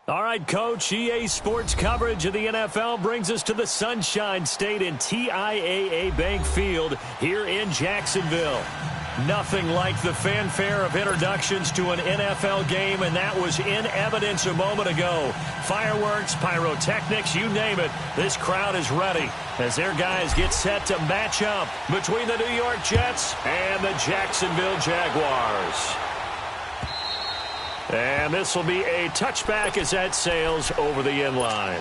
All right, Coach, EA Sports coverage of the NFL brings us to the Sunshine State in TIAA Bank Field here in Jacksonville. Nothing like the fanfare of introductions to an NFL game, and that was in evidence a moment ago. Fireworks, pyrotechnics, you name it, this crowd is ready as their guys get set to match up between the New York Jets and the Jacksonville Jaguars. And this will be a touchback as that sails over the end line.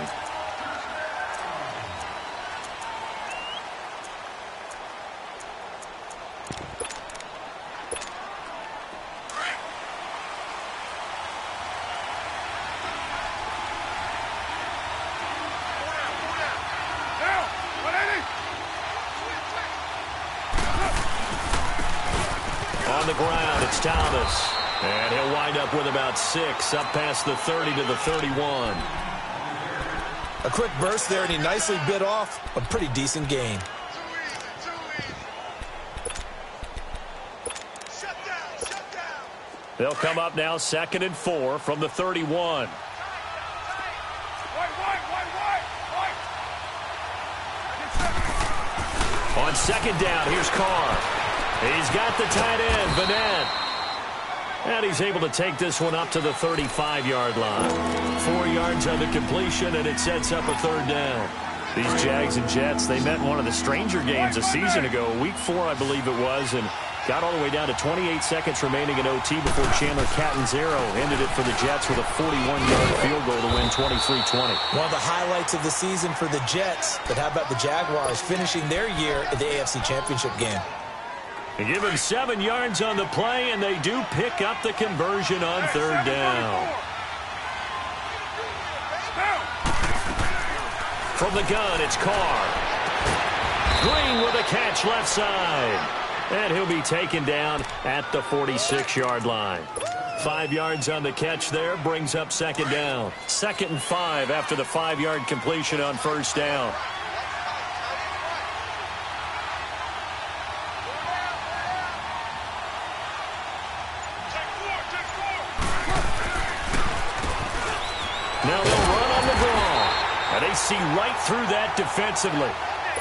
On the ground, it's Thomas. And he'll wind up with about 6, up past the 30 to the 31. A quick burst there, and he nicely bit off a pretty decent gain. They'll come up now 2nd and 4 from the 31. On 2nd down, here's Carr. He's got the tight end, Vanette. And he's able to take this one up to the 35-yard line. 4 yards on the completion, and it sets up a 3rd down. These Jags and Jets, they met in one of the stranger games a season ago, week 4, I believe it was, and got all the way down to 28 seconds remaining in OT before Chandler Catanzaro ended it for the Jets with a 41-yard field goal to win 23-20. One of the highlights of the season for the Jets, but how about the Jaguars finishing their year in the AFC Championship game? They give him 7 yards on the play, and they do pick up the conversion on 3rd down. From the gun, it's Carr. Green with a catch left side. And he'll be taken down at the 46-yard line. 5 yards on the catch there, brings up 2nd down. 2nd and 5 after the 5-yard completion on 1st down. Now they'll run on the draw. And they see right through that defensively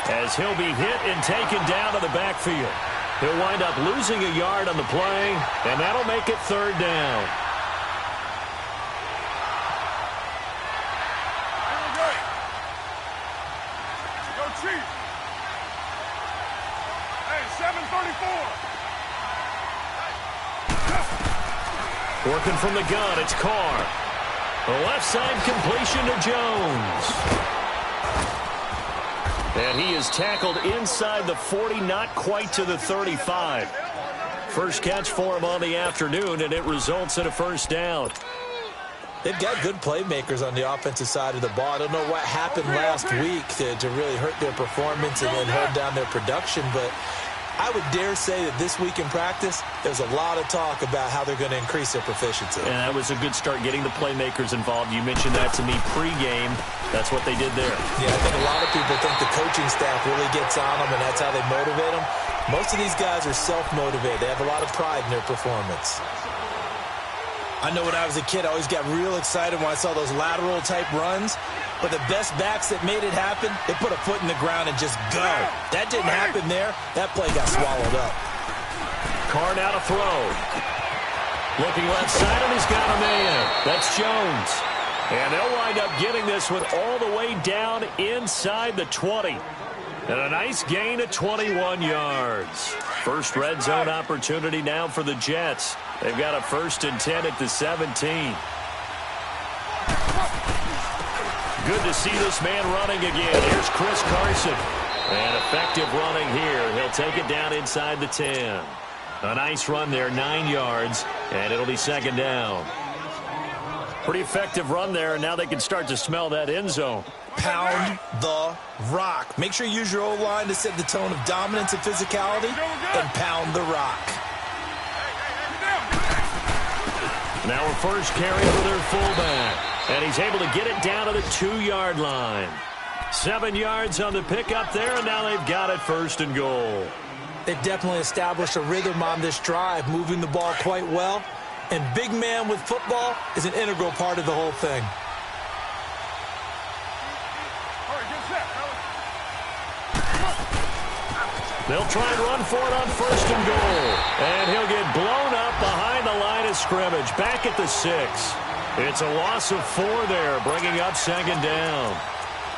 as he'll be hit and taken down to the backfield. He'll wind up losing a yard on the play, and that'll make it 3rd down. Go Chiefs. Hey, 7:34. Working from the gun, it's Carr. The left side completion to Jones. And he is tackled inside the 40, not quite to the 35. First catch for him on the afternoon, and it results in a 1st down. They've got good playmakers on the offensive side of the ball. I don't know what happened last week to really hurt their performance and hold down their production, but I would dare say that this week in practice, there's a lot of talk about how they're going to increase their proficiency. And that was a good start getting the playmakers involved. You mentioned that to me pregame. That's what they did there. Yeah, I think a lot of people think the coaching staff really gets on them, and that's how they motivate them. Most of these guys are self-motivated. They have a lot of pride in their performance. I know when I was a kid, I always got real excited when I saw those lateral-type runs. But the best backs that made it happen, they put a foot in the ground and just go. That didn't happen there. That play got swallowed up. Carr now to throw. Looking left side, and he's got a man. That's Jones. And they'll wind up getting this one all the way down inside the 20. And a nice gain of 21 yards. First red zone opportunity now for the Jets. They've got a 1st and 10 at the 17. Good to see this man running again. Here's Chris Carson. And effective running here. He'll take it down inside the 10. A nice run there, 9 yards, and it'll be 2nd down. Pretty effective run there, and now they can start to smell that end zone. Pound the rock. Make sure you use your O-line to set the tone of dominance and physicality, and pound the rock. Now a first carry for their fullback. And he's able to get it down to the 2-yard line. 7 yards on the pickup there, and now they've got it 1st and goal. They've definitely established a rhythm on this drive, moving the ball quite well. And big man with football is an integral part of the whole thing. They'll try and run for it on 1st and goal. And he'll get blown up behind the line of scrimmage, back at the 6. It's a loss of 4 there, bringing up 2nd down.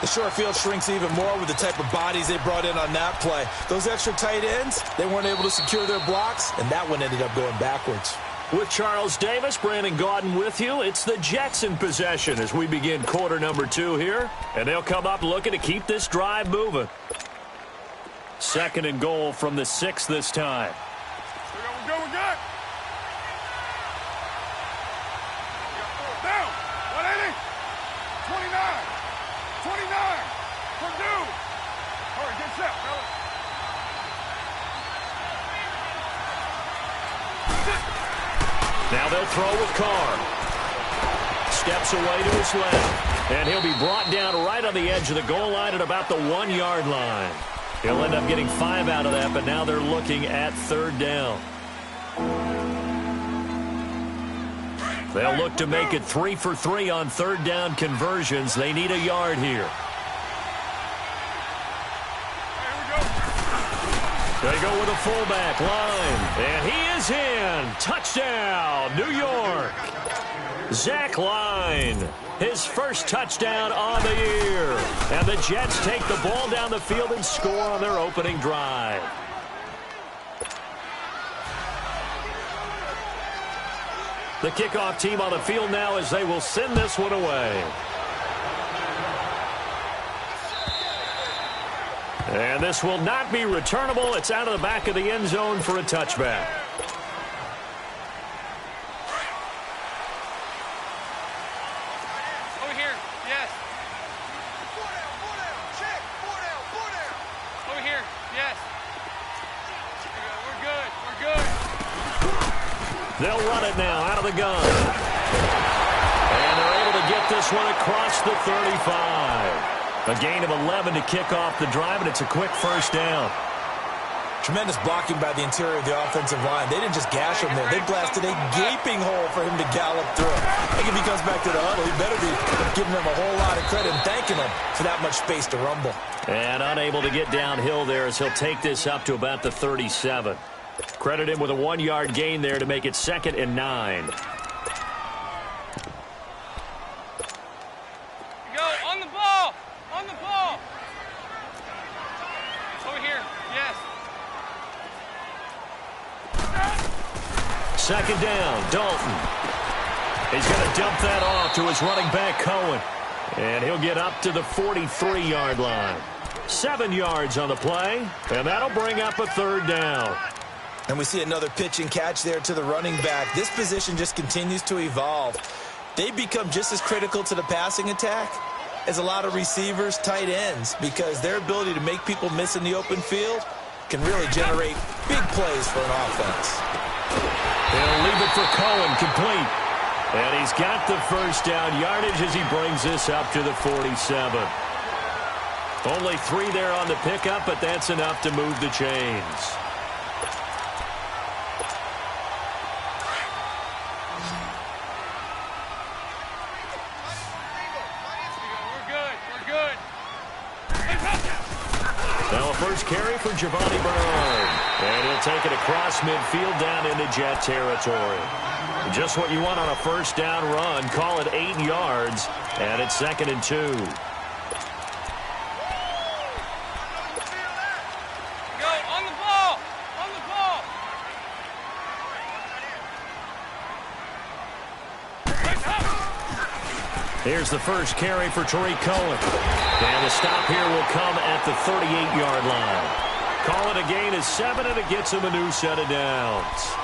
The short field shrinks even more with the type of bodies they brought in on that play. Those extra tight ends, they weren't able to secure their blocks, and that one ended up going backwards. With Charles Davis, Brandon Gaudin with you, it's the Jets in possession as we begin quarter number 2 here. And they'll come up looking to keep this drive moving. 2nd and goal from the 6 this time. We're good. Down. 180. 29. Purdue. All right, get set, fellas. Now they'll throw with Carr. Steps away to his left. And he'll be brought down right on the edge of the goal line at about the 1-yard line. He'll end up getting 5 out of that, but now they're looking at 3rd down. They'll look to make it 3 for 3 on 3rd down conversions. They need a yard here. They go with a fullback line, and he is in. Touchdown, New York. Zach Line, his first touchdown on the year. And the Jets take the ball down the field and score on their opening drive. The kickoff team on the field now as they will send this one away. And this will not be returnable. It's out of the back of the end zone for a touchback. Over here, yes. 4 down, check. 4 down. Over here, yes. We're good. They'll run it now out of the gun. And they're able to get this one across the 35. A gain of 11 to kick off the drive, and it's a quick 1st down. Tremendous blocking by the interior of the offensive line. They didn't just gash him there. They blasted a gaping hole for him to gallop through. I think if he comes back to the huddle, he better be giving them a whole lot of credit and thanking them for that much space to rumble. And unable to get downhill there as he'll take this up to about the 37. Credit him with a 1-yard gain there to make it 2nd and 9. Go, on the ball. Over here, yes. 2nd down, Dalton. He's going to dump that off to his running back, Cohen. And he'll get up to the 43-yard line. 7 yards on the play, and that'll bring up a 3rd down. And we see another pitch and catch there to the running back. This position just continues to evolve. They become just as critical to the passing attack as a lot of receivers, tight ends, because their ability to make people miss in the open field can really generate big plays for an offense. They'll leave it for Cohen, complete. And he's got the 1st down yardage as he brings this up to the 47. Only 3 there on the pickup, but that's enough to move the chains. Now a first carry for Giovanni Bernard. And he'll take it across midfield down into Jet territory. Just what you want on a 1st down run. Call it 8 yards. And it's 2nd and 2. Go, on the ball. Here's the first carry for Tariq Cohen. And the stop here will come at the 38-yard line. Call it a gain of 7, and it gets him a new set of downs.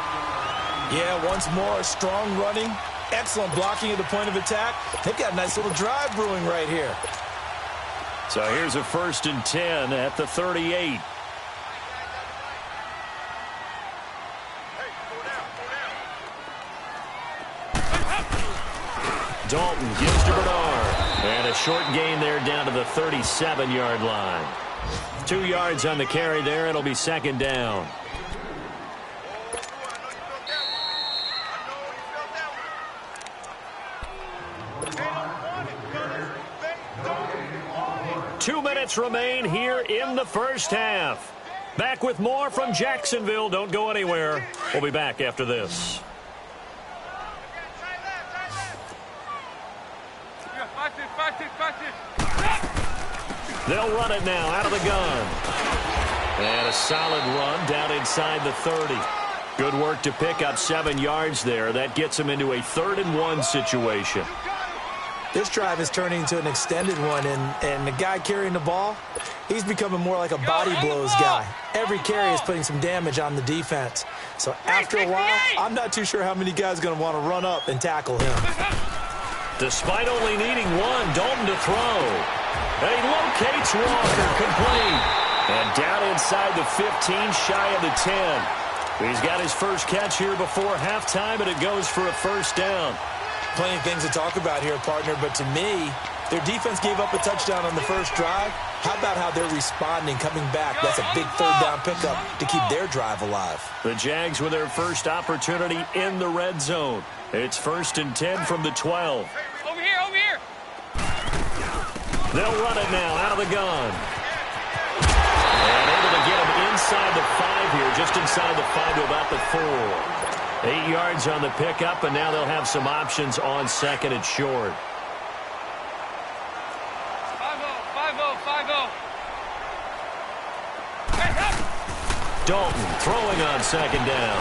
Yeah, once more, strong running, excellent blocking at the point of attack. They've got a nice little drive brewing right here. So here's a 1st and 10 at the 38. Dalton gives to Bernard. And a short gain there down to the 37-yard line. 2 yards on the carry there. It'll be 2nd down. Two minutes remain here in the 1st half. Back with more from Jacksonville. Don't go anywhere. We'll be back after this. They'll run it now out of the gun. And a solid run down inside the 30. Good work to pick up 7 yards there. That gets them into a 3rd and 1 situation. This drive is turning into an extended one, and the guy carrying the ball, he's becoming more like a body blows guy. Every carry is putting some damage on the defense. So after a while, I'm not too sure how many guys are going to want to run up and tackle him. Despite only needing 1, Dalton to throw. And he locates Walker, complete. And down inside the 15, shy of the 10. He's got his first catch here before halftime, and it goes for a first down. Plenty of things to talk about here, partner, but to me, their defense gave up a touchdown on the first drive. How about how they're responding, coming back? That's a big 3rd down pickup to keep their drive alive. The Jags with their first opportunity in the red zone. It's 1st and 10 from the 12. Over here, over here. They'll run it now out of the gun. And able to get him inside the 5 here, just inside the 5 to about the 4. 8 yards on the pickup, and now they'll have some options on 2nd and short. 5-0, 5-0. Dalton throwing on 2nd down.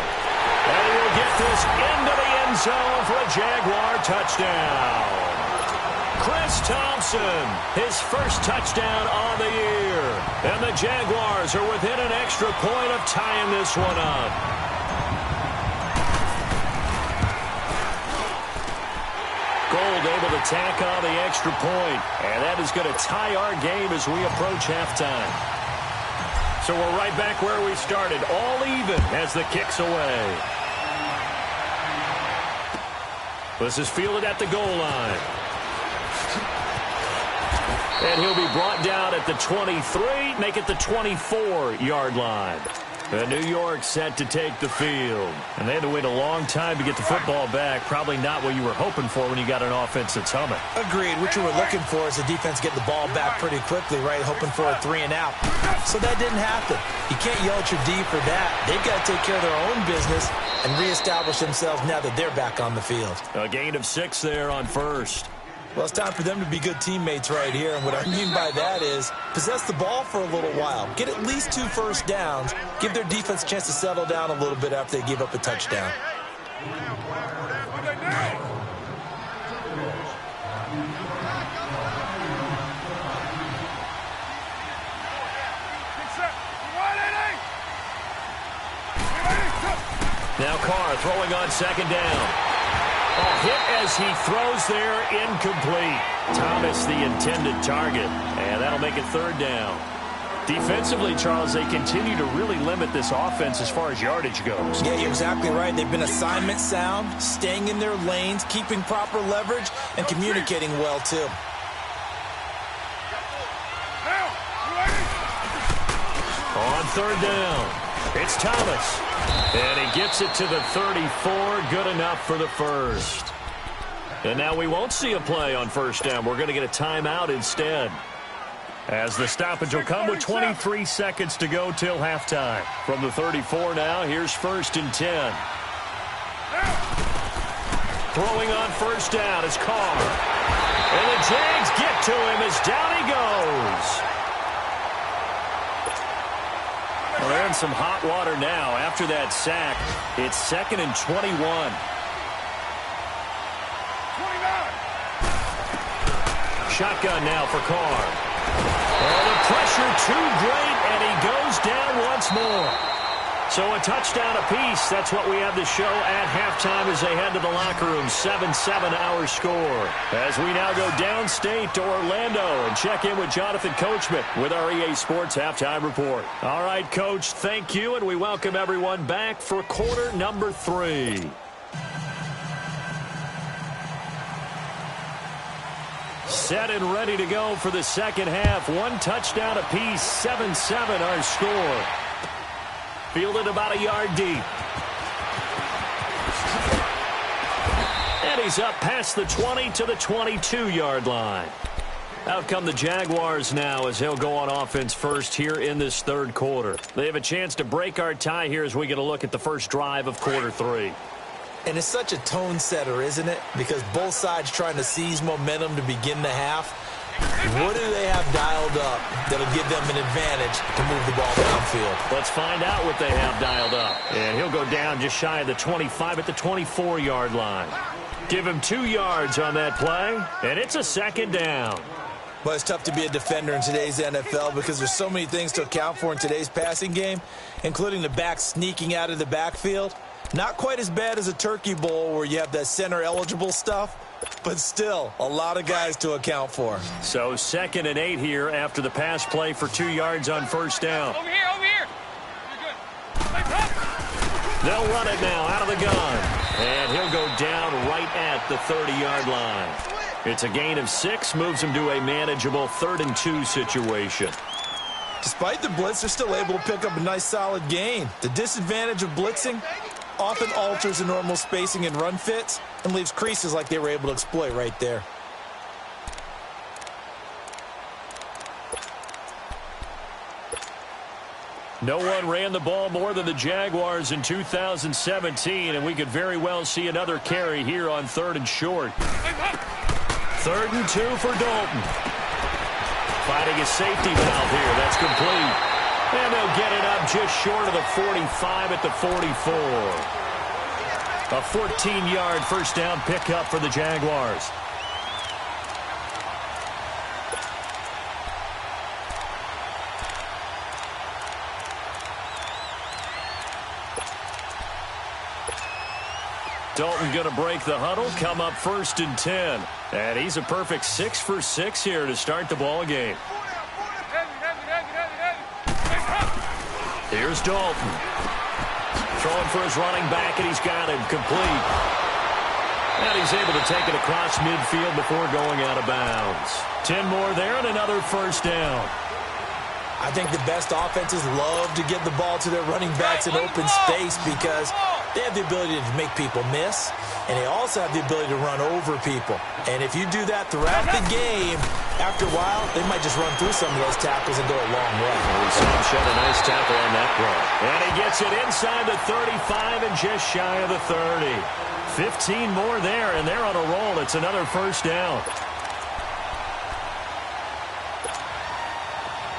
And he will get this into the end zone for a Jaguar touchdown. Chris Thompson, his first touchdown on the year. And the Jaguars are within an extra point of tying this one up. Gold able to tack on the extra point. And that is going to tie our game as we approach halftime. So we're right back where we started. All even as the kick's away. This is fielded at the goal line. And he'll be brought down at the 23, make it the 24-yard line. New York set to take the field. And they had to wait a long time to get the football back. Probably not what you were hoping for when you got an offense that's humming. Agreed. What you were looking for is the defense getting the ball back pretty quickly, right? Hoping for a 3 and out. So that didn't happen. You can't yell at your D for that. They've got to take care of their own business and reestablish themselves now that they're back on the field. A gain of 6 there on 1st. Well, it's time for them to be good teammates right here. And what I mean by that is possess the ball for a little while. Get at least 2 first downs. Give their defense a chance to settle down a little bit after they give up a touchdown. Now Carr throwing on 2nd down. A hit as he throws there, incomplete. Thomas the intended target, and that'll make it 3rd down. Defensively, Charles, they continue to really limit this offense as far as yardage goes. Yeah, you're exactly right. They've been assignment sound, staying in their lanes, keeping proper leverage, and communicating well, too. On 3rd down, it's Thomas. And he gets it to the 34, good enough for the first. And now we won't see a play on 1st down. We're going to get a timeout instead. As the stoppage will come with 23 seconds to go till halftime. From the 34 now, here's 1st and 10. Throwing on 1st down is Carr. And the Jags get to him as down he goes. Well, they're in some hot water now. After that sack, it's 2nd and 21. Shotgun now for Carr. Oh, the pressure too great, and he goes down once more. So a touchdown apiece. That's what we have to show at halftime as they head to the locker room. 7-7 our score. As we now go downstate to Orlando and check in with Jonathan Coachman with our EA Sports Halftime Report. All right, Coach, thank you, and we welcome everyone back for quarter number 3. Set and ready to go for the second half. 1 touchdown apiece, 7-7 our score. Fielded about a yard deep. And he's up past the 20 to the 22-yard line. Out come the Jaguars now as he'll go on offense first here in this third quarter. They have a chance to break our tie here as we get a look at the first drive of quarter 3. And it's such a tone setter, isn't it? Because both sides trying to seize momentum to begin the half. What do they have dialed up that'll give them an advantage to move the ball downfield? Let's find out what they have dialed up. And he'll go down just shy of the 25 at the 24-yard line. Give him 2 yards on that play, and it's a second down. Well, it's tough to be a defender in today's NFL because there's so many things to account for in today's passing game, including the back sneaking out of the backfield. Not quite as bad as a turkey bowl where you have that center-eligible stuff, but still a lot of guys to account for. So 2nd and 8 here after the pass play for 2 yards on first down. Over here, over here. You're good. They'll run it now out of the gun. And he'll go down right at the 30-yard line. It's a gain of 6, moves him to a manageable 3rd and 2 situation. Despite the blitz, they're still able to pick up a nice solid gain. The disadvantage of blitzing often alters the normal spacing and run fits and leaves creases like they were able to exploit right there. No one ran the ball more than the Jaguars in 2017, and we could very well see another carry here on 3rd and short. 3rd and 2 for Dalton. Finding a safety valve here. That's complete. And they'll get it up just short of the 45 at the 44. A 14-yard first down pickup for the Jaguars. Dalton going to break the huddle, come up 1st and 10. And he's a perfect 6 for 6 here to start the ball game. Here's Dalton. Throwing for his running back, and he's got him complete. And he's able to take it across midfield before going out of bounds. 10 more there and another first down. I think the best offenses love to give the ball to their running backs in open space because they have the ability to make people miss, and they also have the ability to run over people. And if you do that throughout the game, after a while, they might just run through some of those tackles and go a long way. We saw him shed a nice tackle on that play. And he gets it inside the 35 and just shy of the 30. 15 more there, and they're on a roll. It's another first down.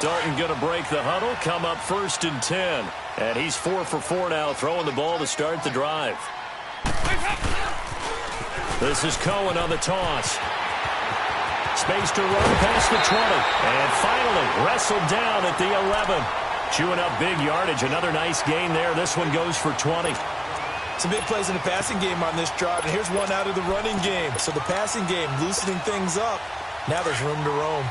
Dalton going to break the huddle, come up 1st and 10. And he's 4 for 4 now, throwing the ball to start the drive. This is Cohen on the toss. Space to run past the 20. And finally wrestled down at the 11. Chewing up big yardage. Another nice gain there. This one goes for 20. Some big plays in the passing game on this drive. And here's one out of the running game. So the passing game loosening things up. Now there's room to roam.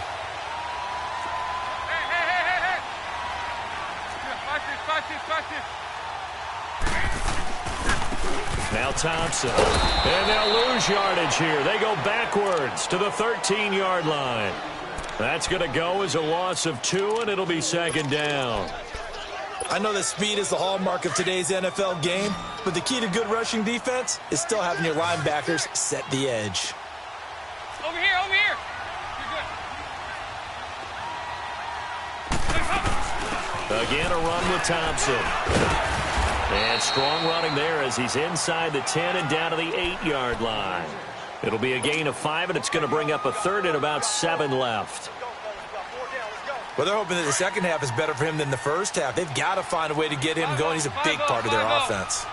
Now Thompson. And they'll lose yardage here. They go backwards to the 13-yard line. That's going to go as a loss of 2, and it'll be 2nd down. I know that speed is the hallmark of today's NFL game, but the key to good rushing defense is still having your linebackers set the edge. Over here, over here. You're good. Again, a run with Thompson. And strong running there as he's inside the 10 and down to the 8-yard line. It'll be a gain of 5, and it's going to bring up a 3rd and about 7 left. Well, they're hoping that the second half is better for him than the first half. They've got to find a way to get him going. He's a big part of their offense.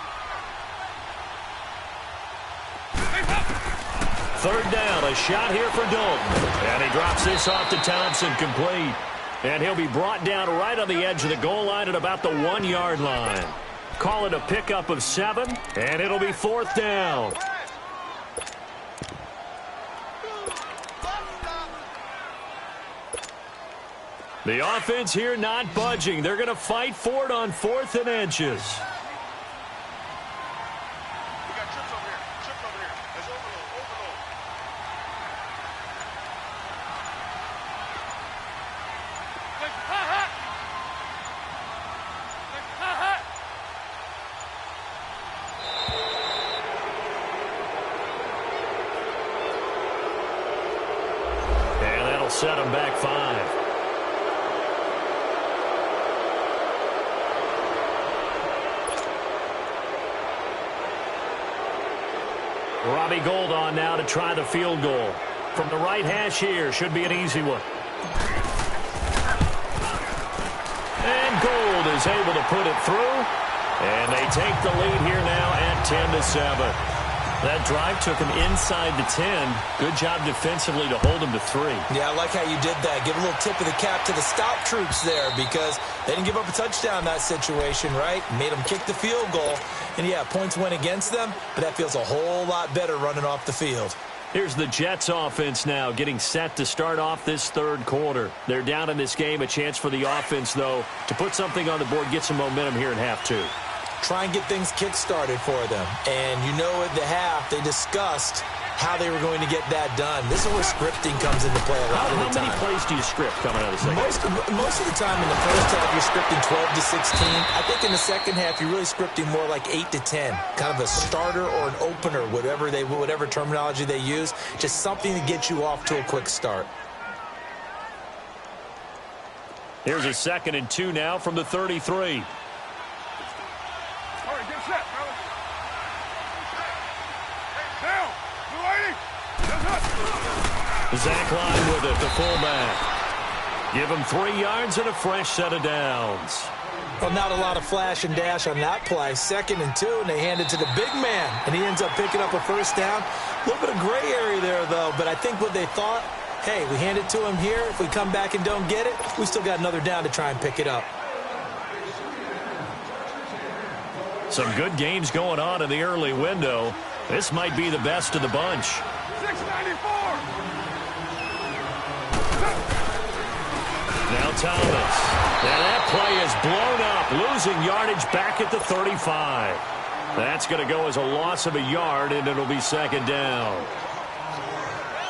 3rd down, a shot here for Dalton. And he drops this off to Thompson, complete. And he'll be brought down right on the edge of the goal line at about the 1-yard line. Call it a pickup of 7, and it'll be 4th down. The offense here not budging. They're going to fight for it on 4th and inches. set them back 5. Robbie Gould on now to try the field goal. From the right hash here, should be an easy one. And Gould is able to put it through. And they take the lead here now at 10-7. That drive took him inside the 10. Good job defensively to hold him to 3. Yeah, I like how you did that. Give a little tip of the cap to the stop troops there because they didn't give up a touchdown in that situation, right? Made them kick the field goal. And, yeah, points went against them, but that feels a whole lot better running off the field. Here's the Jets offense now getting set to start off this third quarter. They're down in this game. A chance for the offense, though, to put something on the board, get some momentum here in half 2. Try and get things kick-started for them. And you know at the half, they discussed how they were going to get that done. This is where scripting comes into play a lot of the time. How many plays do you script coming out of the second half? Most of the time in the first half, you're scripting 12 to 16. I think in the second half, you're really scripting more like 8 to 10. Kind of a starter or an opener, whatever terminology they use. Just something to get you off to a quick start. Here's a 2nd and 2 now from the 33. Zach Line with it, the fullback. Give him 3 yards and a fresh set of downs. Well, not a lot of flash and dash on that play. 2nd and 2, and they hand it to the big man, and he ends up picking up a first down. A little bit of gray area there, though, but I think what they thought, hey, we hand it to him here. If we come back and don't get it, we still got another down to try and pick it up. Some good games going on in the early window. This might be the best of the bunch. 694. Now Thomas. And that play is blown up, losing yardage back at the 35. That's going to go as a loss of a yard, and it'll be 2nd down.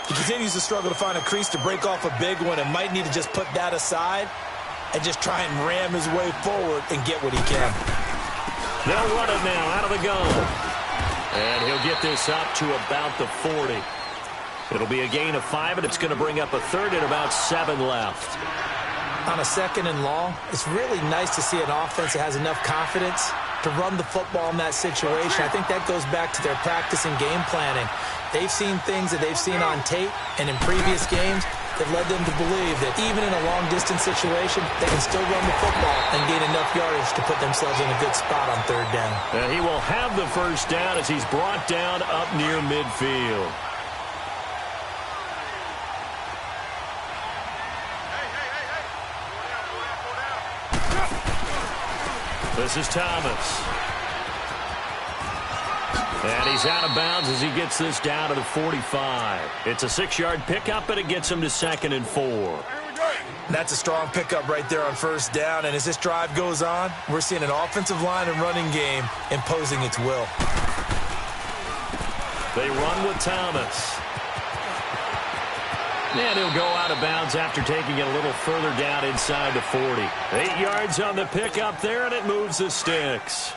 He continues to struggle to find a crease to break off a big one and might need to just put that aside and just try and ram his way forward and get what he can. They'll run it now out of the gun. And he'll get this up to about the 40. It'll be a gain of 5, and it's going to bring up a 3rd and about 7 left. On a 2nd and long, it's really nice to see an offense that has enough confidence to run the football in that situation. I think that goes back to their practice and game planning. They've seen things that they've seen on tape and in previous games that led them to believe that even in a long-distance situation, they can still run the football and gain enough yardage to put themselves in a good spot on 3rd down. And he will have the first down as he's brought down up near midfield. This is Thomas. And he's out of bounds as he gets this down to the 45. It's a 6-yard pickup, and it gets him to 2nd and 4. That's a strong pickup right there on 1st down. And as this drive goes on, we're seeing an offensive line and running game imposing its will. They run with Thomas. And he'll go out of bounds after taking it a little further down inside the 40. 8 yards on the pickup there, and it moves the sticks.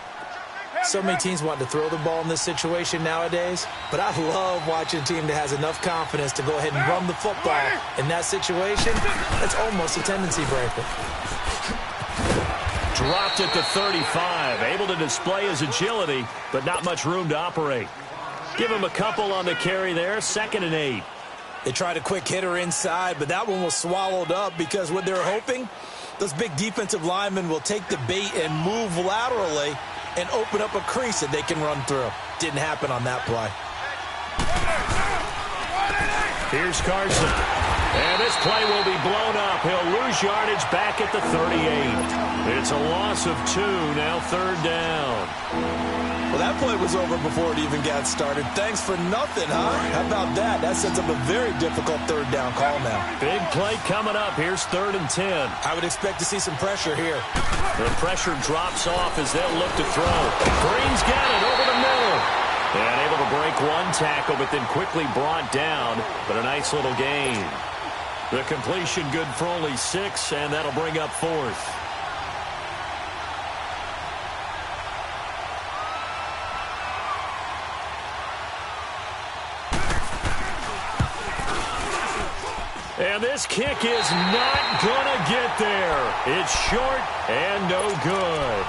So many teams want to throw the ball in this situation nowadays, but I love watching a team that has enough confidence to go ahead and run the football. In that situation, that's almost a tendency breaker. Dropped at the 35, able to display his agility, but not much room to operate. Give him a couple on the carry there, 2nd and 8. They tried a quick hitter inside, but that one was swallowed up because what they're hoping, those big defensive linemen will take the bait and move laterally and open up a crease that they can run through. Didn't happen on that play. Here's Carson. And this play will be blown up. He'll lose yardage back at the 38. It's a loss of 2, now 3rd down. Well, that play was over before it even got started. Thanks for nothing, huh? How about that? That sets up a very difficult 3rd down call now. Big play coming up. Here's 3rd and 10. I would expect to see some pressure here. The pressure drops off as they'll look to throw. Green's got it over the middle. And able to break one tackle, but then quickly brought down. But a nice little gain. The completion good for only 6, and that'll bring up 4th. And this kick is not going to get there. It's short and no good.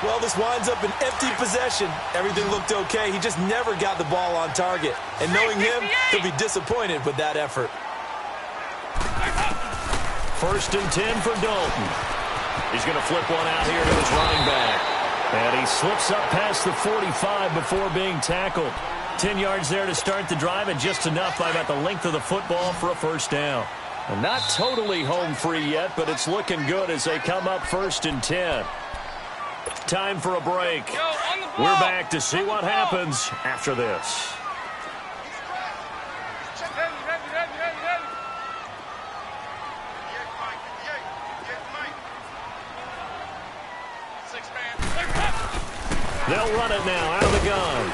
Well, this winds up an empty possession. Everything looked okay. He just never got the ball on target. And knowing him, he'll be disappointed with that effort. 1st and 10 for Dalton. He's going to flip one out here to his running back. And he slips up past the 45 before being tackled. 10 yards there to start the drive, and just enough by about the length of the football for a first down. Well, not totally home free yet, but it's looking good as they come up 1st and 10. Time for a break. We're back to see what happens after this. They'll run it now out of the gun.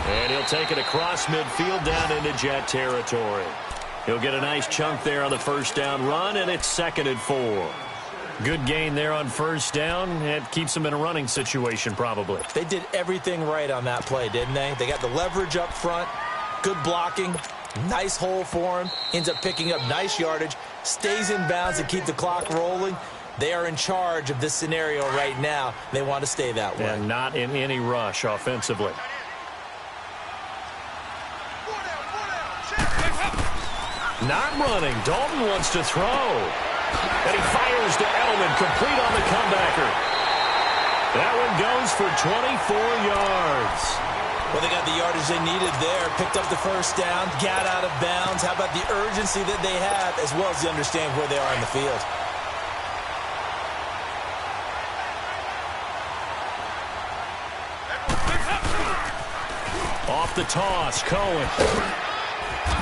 And he'll take it across midfield down into Jet territory. He'll get a nice chunk there on the first down run, and it's 2nd and 4. Good gain there on first down. It keeps them in a running situation probably. They did everything right on that play, didn't they? They got the leverage up front, good blocking, nice hole for him, ends up picking up nice yardage, stays in bounds to keep the clock rolling. They are in charge of this scenario right now. They want to stay that way. And not in any rush offensively. Not running. Dalton wants to throw. And he fires to Edelman, complete on the comebacker. That one goes for 24 yards. Well, they got the yardage they needed there. Picked up the first down, got out of bounds. How about the urgency that they have, as well as they understand where they are in the field. Off the toss, Cohen.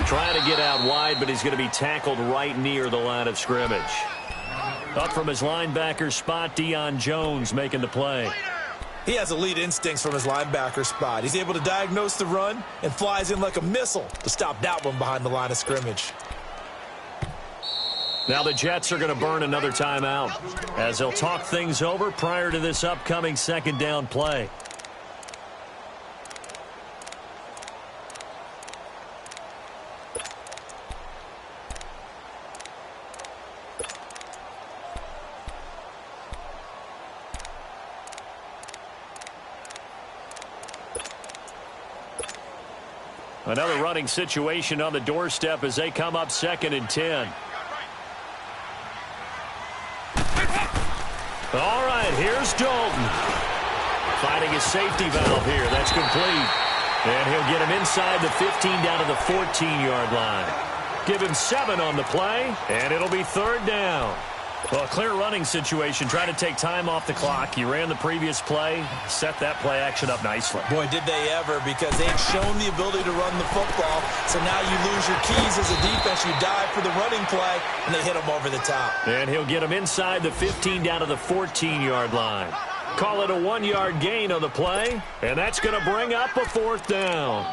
Trying to get out wide, but he's going to be tackled right near the line of scrimmage. Up from his linebacker spot, Deion Jones making the play. He has elite instincts from his linebacker spot. He's able to diagnose the run and flies in like a missile to stop that one behind the line of scrimmage. Now the Jets are going to burn another timeout as they'll talk things over prior to this upcoming 2nd down play. Another running situation on the doorstep as they come up 2nd and 10. All right, here's Dalton. Finding his safety valve here. That's complete. And he'll get him inside the 15 down to the 14-yard line. Give him 7 on the play, and it'll be 3rd down. Well, a clear running situation. Trying to take time off the clock. He ran the previous play, set that play action up nicely. Boy, did they ever, because they've shown the ability to run the football. So now you lose your keys as a defense. You dive for the running play, and they hit him over the top. And he'll get him inside the 15 down to the 14-yard line. Call it a 1-yard gain on the play, and that's going to bring up a 4th down.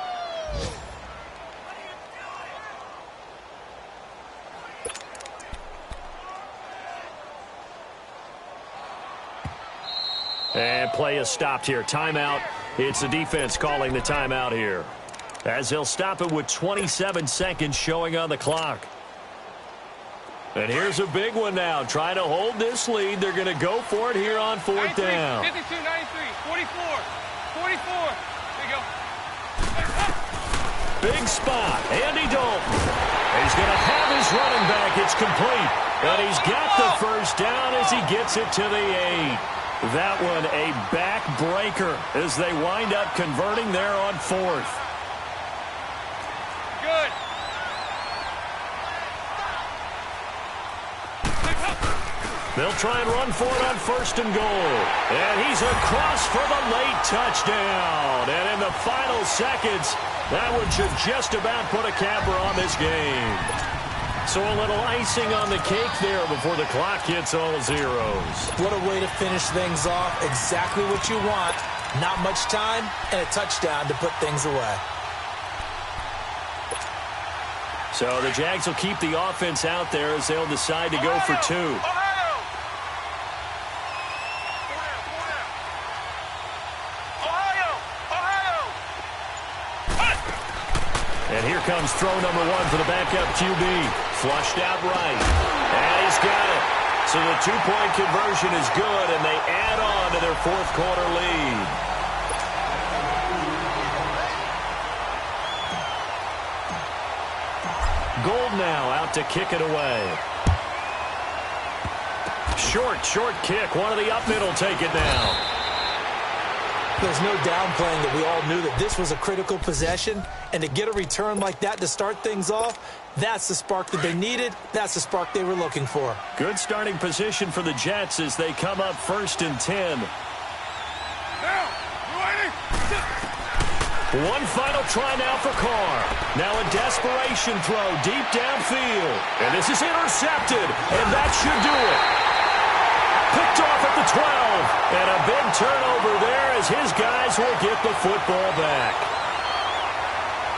And play is stopped here. Timeout. It's the defense calling the timeout here, as they'll stop it with 27 seconds showing on the clock. And here's a big one now. Trying to hold this lead. They're going to go for it here on 4th down. 52, 93, 44, 44. There you go. Big spot. Andy Dalton. He's going to have his running back. It's complete. And he's got the first down as he gets it to the 8. That one a backbreaker as they wind up converting there on 4th. Good. They'll try and run for it on 1st and goal. And he's across for the late touchdown. And in the final seconds, that one should just about put a capper on this game. So a little icing on the cake there before the clock hits all zeros. What a way to finish things off. Exactly what you want. Not much time and a touchdown to put things away. So the Jags will keep the offense out there as they'll decide to go for 2. And here comes throw number 1 for the backup QB. Flushed out right. And he's got it. So the 2-point conversion is good, and they add on to their fourth quarter lead. Gold now out to kick it away. Short kick. One of the up middle take it down. There's no downplaying that we all knew that this was a critical possession, and to get a return like that to start things off, that's the spark that they needed. That's the spark they were looking for. Good starting position for the Jets as they come up 1st and 10. Now, ready? One final try now for Carr. Now a desperation throw deep downfield. And this is intercepted, and that should do it. Picked off at the 12. And a big turnover there as his guys will get the football back.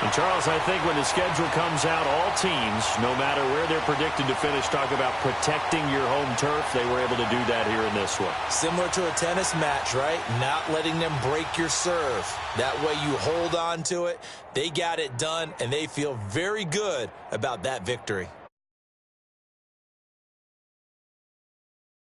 And, Charles, I think when the schedule comes out, all teams, no matter where they're predicted to finish, talk about protecting your home turf. They were able to do that here in this one. Similar to a tennis match, right? Not letting them break your serve. That way you hold on to it. They got it done, and they feel very good about that victory.